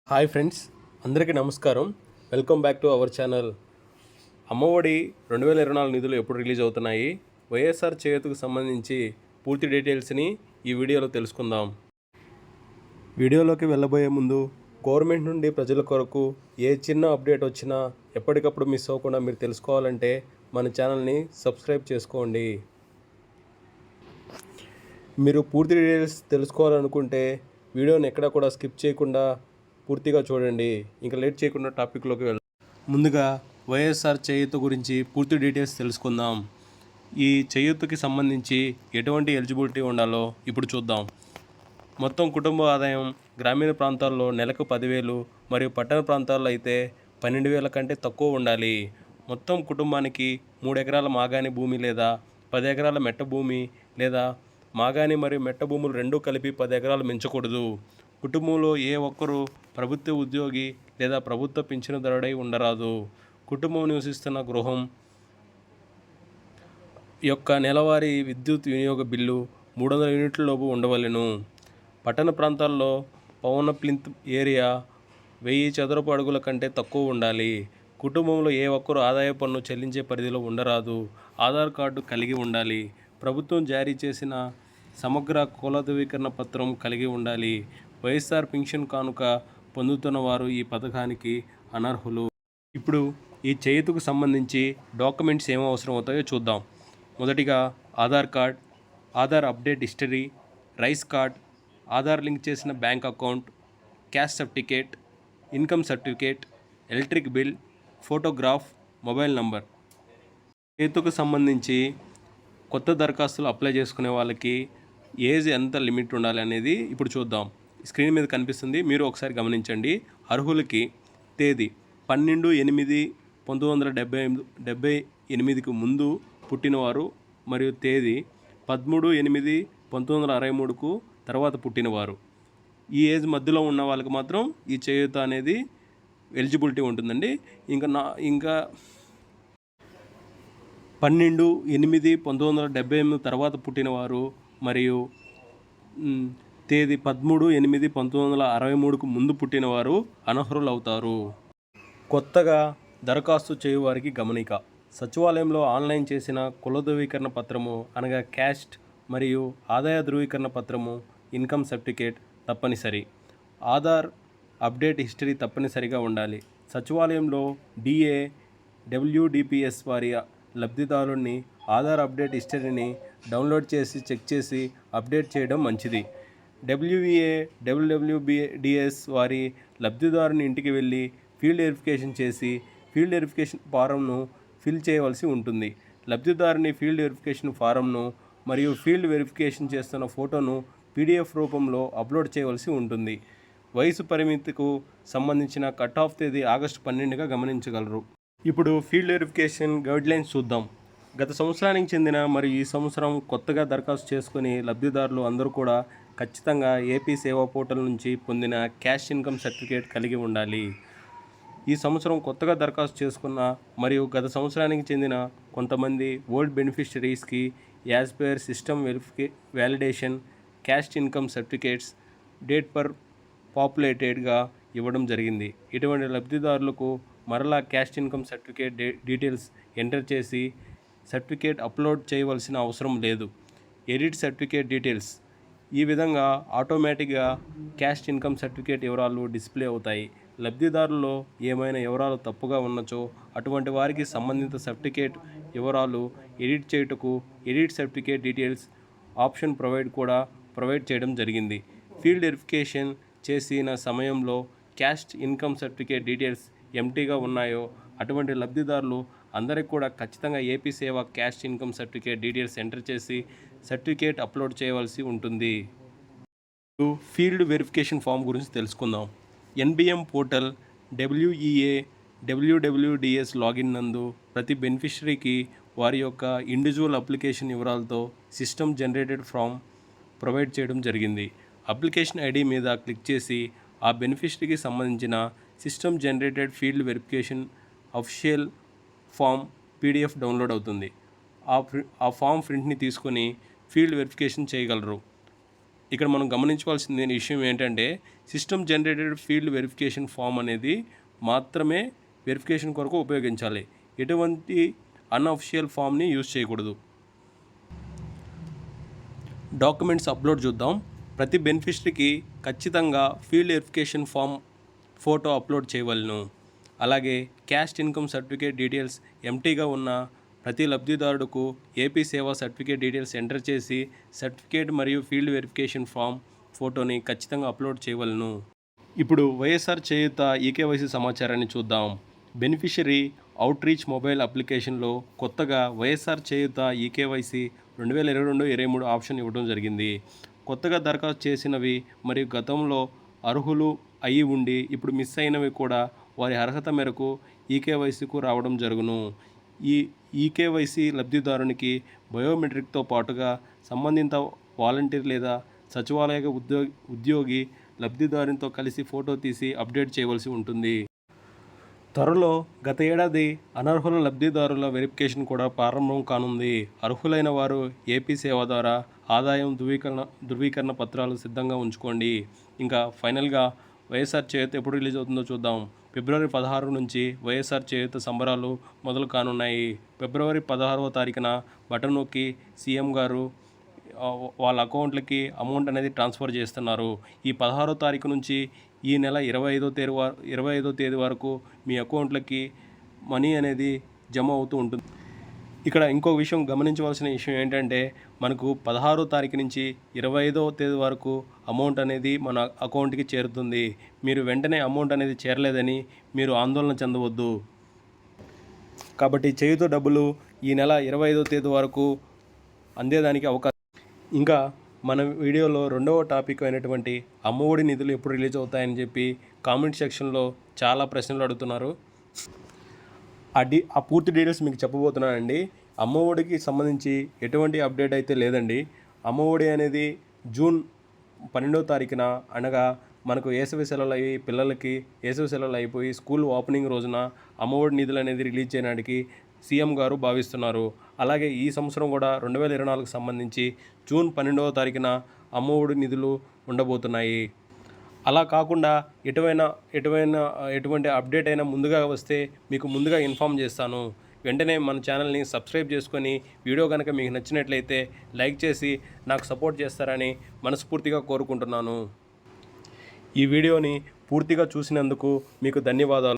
Hi friends, అందరికీ నమస్కారం. Welcome back to our channel. Amma Vodi 2024 నిధులు ఎప్పుడు రిలీజ్ అవుతున్నాయి, వైఎస్ఆర్ చేయూతకు సంబంధించి పూర్తి డీటెయిల్స్ని ఈ వీడియోలో తెలుసుకుందాం. వీడియోలోకి వెళ్ళబోయే ముందు గవర్నమెంట్ నుండి ప్రజల కొరకు ఏ చిన్న అప్డేట్ వచ్చినా ఎప్పటికప్పుడు మిస్ అవ్వకుండా మీరు తెలుసుకోవాలంటే మన ఛానల్ని సబ్స్క్రైబ్ చేసుకోండి. మీరు పూర్తి డీటెయిల్స్ తెలుసుకోవాలనుకుంటే వీడియోని ఎక్కడా కూడా స్కిప్ చేయకుండా పూర్తిగా చూడండి. ఇంకా లేట్ చేయకుండా టాపిక్లోకి వెళ్దాం. ముందుగా వైఎస్ఆర్ చేయూత గురించి పూర్తి డీటెయిల్స్ తెలుసుకుందాం. ఈ చేయూతకి సంబంధించి ఎటువంటి ఎలిజిబిలిటీ ఉండాలో ఇప్పుడు చూద్దాం. మొత్తం కుటుంబ ఆదాయం గ్రామీణ ప్రాంతాల్లో నెలకు 10,000 మరియు పట్టణ ప్రాంతాల్లో అయితే 12,000 కంటే తక్కువ ఉండాలి. మొత్తం కుటుంబానికి 3 ఎకరాల మాగాణి భూమి లేదా 10 ఎకరాల మెట్ట భూమి లేదా మాగాణి మరియు మెట్ట భూములు రెండూ కలిపి 10 ఎకరాలు మించకూడదు. కుటుంబంలో ఏ ఒక్కరూ ప్రభుత్వ ఉద్యోగి లేదా ప్రభుత్వ పింఛనుదారుడై ఉండరాదు. కుటుంబం నివసిస్తున్న గృహం యొక్క నెలవారీ విద్యుత్ వినియోగ బిల్లు 300 యూనిట్ల లోపు ఉండవలెను. పట్టణ ప్రాంతాల్లో పవన ప్లింత్ ఏరియా 1000 చదరపు అడుగుల కంటే తక్కువ ఉండాలి. కుటుంబంలో ఏ ఒక్కరూ ఆదాయ పన్ను చెల్లించే పరిధిలో ఉండరాదు. ఆధార్ కార్డు కలిగి ఉండాలి. ప్రభుత్వం జారీ చేసిన సమగ్ర కుల ధృవీకరణ పత్రం కలిగి ఉండాలి. వైఎస్ఆర్ పింఛన్ కానుక పొందుతున్న వారు ఈ పథకానికి అనర్హులు. ఇప్పుడు ఈ చేయూతకు సంబంధించి డాక్యుమెంట్స్ ఏమో అవసరం అవుతాయో చూద్దాం. మొదటిగా Aadhaar card, Aadhaar update history, rice card, Aadhaar link చేసిన bank account, caste certificate, income certificate, electric bill, photograph, mobile number. చేయూతకు సంబంధించి కొత్త దరఖాస్తులు అప్లై చేసుకునే వాళ్ళకి ఏజ్ ఎంత లిమిట్ ఉండాలి అనేది ఇప్పుడు చూద్దాం. స్క్రీన్ మీద కనిపిస్తుంది, మీరు ఒకసారి గమనించండి. అర్హులకి తేదీ 12/8/1978కు ముందు పుట్టినవారు మరియు తేదీ 13/8/1963కు తర్వాత పుట్టినవారు. ఈ ఏజ్ మధ్యలో ఉన్న వాళ్ళకి మాత్రం ఈ చేయూత అనేది ఎలిజిబిలిటీ ఉంటుందండి. ఇంకా 12/8/1978 తర్వాత పుట్టినవారు మరియు తేదీ 13/8/1963కు ముందు పుట్టినవారు అనర్హులవుతారు. కొత్తగా దరఖాస్తు చేయువారికి గమనిక. సచివాలయంలో ఆన్లైన్ చేసిన కుల ధృవీకరణ పత్రము అనగా క్యాస్ట్ మరియు ఆదాయ ధృవీకరణ పత్రము ఇన్కమ్ సర్టిఫికేట్ తప్పనిసరి. ఆధార్ అప్డేట్ హిస్టరీ తప్పనిసరిగా ఉండాలి. సచివాలయంలో డిఏ, డబ్ల్యూడిపిఎస్ వారి లబ్ధిదారుని ఆధార్ అప్డేట్ హిస్టరీని డౌన్లోడ్ చేసి చెక్ చేసి అప్డేట్ చేయడం మంచిది. డబ్ల్యూఈఏ, డబ్ల్యూడబ్ల్యూడిఎస్ వారి లబ్ధిదారుని ఇంటికి వెళ్ళి ఫీల్డ్ వెరిఫికేషన్ చేసి ఫీల్డ్ వెరిఫికేషన్ ఫారంను ఫిల్ చేయవలసి ఉంటుంది. లబ్ధిదారుని ఫీల్డ్ వెరిఫికేషన్ ఫారంను మరియు ఫీల్డ్ వెరిఫికేషన్ చేస్తున్న ఫోటోను పీడిఎఫ్ రూపంలో అప్లోడ్ చేయవలసి ఉంటుంది. వయసు పరిమితికు సంబంధించిన కట్ ఆఫ్ తేదీ ఆగస్టు 12గా గమనించగలరు. ఇప్పుడు ఫీల్డ్ వెరిఫికేషన్ గైడ్లైన్స్ చూద్దాం. గత సంవత్సరానికి చెందిన మరియు ఈ సంవత్సరం కొత్తగా దరఖాస్తు చేసుకుని లబ్ధిదారులు అందరూ కూడా ఖచ్చితంగా ఏపీ సేవా పోర్టల్ నుంచి పొందిన క్యాష్ ఇన్కమ్ సర్టిఫికేట్ కలిగి ఉండాలి. ఈ సంవత్సరం కొత్తగా దరఖాస్తు చేసుకున్న మరియు గత సంవత్సరానికి చెందిన కొంతమంది ఓల్డ్ బెనిఫిషరీస్కి as per system validation caste income certificates data పర్ పాపులేటెడ్గా ఇవ్వడం జరిగింది. ఇటువంటి లబ్ధిదారులకు మరలా caste income certificate details enter చేసి సర్టిఫికేట్ అప్లోడ్ చేయవలసిన అవసరం లేదు. Edit certificate details. ఈ విధంగా ఆటోమేటిక్గా క్యాష్ ఇన్కమ్ సర్టిఫికేట్ వివరాలు డిస్ప్లే అవుతాయి. లబ్ధిదారుల్లో ఏమైనా వివరాలు తప్పుగా ఉన్నచో అటువంటి వారికి సంబంధిత సర్టిఫికేట్ వివరాలు ఎడిట్ చేయుటకు edit certificate details option provide చేయడం జరిగింది. ఫీల్డ్ వెరిఫికేషన్ చేసిన సమయంలో క్యాష్ ఇన్కమ్ సర్టిఫికేట్ డీటెయిల్స్ ఎంటీగా ఉన్నాయో అటువంటి లబ్ధిదారులు అందరికీ కూడా ఖచ్చితంగా ఏపీ సేవ cash income certificate details enter చేసి సర్టిఫికేట్ అప్లోడ్ చేయవలసి ఉంటుంది. ఫీల్డ్ వెరిఫికేషన్ ఫామ్ గురించి తెలుసుకుందాం. ఎన్బిఎం పోర్టల్ డబ్ల్యూఈఏ, డబ్ల్యూడబ్ల్యూడిఎస్ లాగిన్ నందు ప్రతి బెనిఫిషరీకి వారి యొక్క ఇండివిజువల్ అప్లికేషన్ వివరాలతో సిస్టమ్ జనరేటెడ్ ఫామ్ ప్రొవైడ్ చేయడం జరిగింది. అప్లికేషన్ ఐడి మీద క్లిక్ చేసి ఆ బెనిఫిషరీకి సంబంధించిన system generated field verification official form PDF download అవుతుంది. ఆ ఫామ్ ప్రింట్ని తీసుకొని ఫీల్డ్ వెరిఫికేషన్ చేయగలరు. ఇక్కడ మనం గమనించవలసిన విషయం ఏంటంటే system generated field verification form అనేది మాత్రమే వెరిఫికేషన్ కొరకు ఉపయోగించాలి. ఎటువంటి అన్అఫిషియల్ ఫామ్ని యూజ్ చేయకూడదు. డాక్యుమెంట్స్ అప్లోడ్ చూద్దాం. ప్రతి బెనిఫిషరీకి ఖచ్చితంగా field verification form photo upload చేయవలను. అలాగే క్యాస్ట్ ఇన్కమ్ సర్టిఫికేట్ డీటెయిల్స్ ఎంటీగా ఉన్న ప్రతి లబ్ధిదారుడుకు AP Seva certificate details enter చేసి సర్టిఫికేట్ మరియు ఫీల్డ్ వెరిఫికేషన్ ఫామ్ ఫోటోని ఖచ్చితంగా అప్లోడ్ చేయవలను. ఇప్పుడు వైఎస్ఆర్ చేయూత ఈకేవైసీ సమాచారాన్ని చూద్దాం. బెనిఫిషరీ అవుట్ రీచ్ మొబైల్ అప్లికేషన్లో కొత్తగా వైఎస్ఆర్ చేయూత ఈకేవైసీ 2022-23 ఆప్షన్ ఇవ్వడం జరిగింది. కొత్తగా దరఖాస్తు చేసినవి మరియు గతంలో అర్హులు అయి ఉండి ఇప్పుడు మిస్ అయినవి కూడా వారి అర్హత మేరకు ఈకేవైసీకు రావడం జరుగును. ఈ ఈకేవైసీ లబ్ధిదారునికి బయోమెట్రిక్తో పాటుగా సంబంధిత వాలంటీర్ లేదా సచివాలయ ఉద్యోగి లబ్ధిదారునితో కలిసి ఫోటో తీసి అప్డేట్ చేయవలసి ఉంటుంది. త్వరలో గత ఏడాది అనర్హుల లబ్ధిదారుల వెరిఫికేషన్ కూడా ప్రారంభం కానుంది. అర్హులైన వారు ఏపీ సేవ ద్వారా ఆదాయం ధృవీకరణ పత్రాలు సిద్ధంగా ఉంచుకోండి. ఇంకా ఫైనల్గా వైఎస్ఆర్ చేయూత ఎప్పుడు రిలీజ్ అవుతుందో చూద్దాం. ఫిబ్రవరి 16 నుంచి వైఎస్ఆర్ చేయూత సంబరాలు మొదలు కానున్నాయి. ఫిబ్రవరి 16వ తారీఖున బటన్ నొక్కి సీఎం గారు వాళ్ళ అకౌంట్లకి అమౌంట్ అనేది ట్రాన్స్ఫర్ చేస్తున్నారు. ఈ 16వ తారీఖు నుంచి ఈ నెల 25వ తేదీ వరకు మీ అకౌంట్లకి మనీ అనేది జమ అవుతూ ఉంటుంది. ఇక్కడ ఇంకో విషయం గమనించవలసిన విషయం ఏంటంటే మనకు 16వ తారీఖు నుంచి 25వ తేదీ వరకు అమౌంట్ అనేది మన అకౌంట్కి చేరుతుంది. మీరు వెంటనే అమౌంట్ అనేది చేరలేదని మీరు ఆందోళన చెందవద్దు. కాబట్టి చేయూత డబ్బులు ఈ నెల 25వ తేదీ వరకు అందేదానికి అవకాశం. ఇంకా మన వీడియోలో రెండవ టాపిక్ అయినటువంటి అమ్మఒడి నిధులు ఎప్పుడు రిలీజ్ అవుతాయని చెప్పి కామెంట్ సెక్షన్లో చాలా ప్రశ్నలు అడుగుతున్నారు. ఆ పూర్తి డీటెయిల్స్ మీకు చెప్పబోతున్నానండి. అమ్మఒడికి సంబంధించి ఎటువంటి అప్డేట్ అయితే లేదండి. అమ్మఒడి అనేది జూన్ 12వ తారీఖున అనగా మనకు వేసవి సెలవులు అయ్యి పిల్లలకి వేసవి సెలవులు అయిపోయి స్కూల్ ఓపెనింగ్ రోజున అమ్మఒడి నిధులు అనేది రిలీజ్ చేయడానికి సీఎం గారు భావిస్తున్నారు. అలాగే ఈ సంవత్సరం కూడా 2024కు సంబంధించి జూన్ 12వ తారీఖున అమ్మఒడి నిధులు ఉండబోతున్నాయి. అలా కాకుండా ఎటువంటి అప్డేట్ అయినా ముందుగా వస్తే మీకు ముందుగా ఇన్ఫామ్ చేస్తాను. వెంటనే మన ఛానల్ని సబ్స్క్రైబ్ చేసుకొని వీడియో కనుక మీకు నచ్చినట్లయితే లైక్ చేసి నాకు సపోర్ట్ చేస్తారని మనస్ఫూర్తిగా కోరుకుంటున్నాను. ఈ వీడియోని పూర్తిగా చూసినందుకు మీకు ధన్యవాదాలు.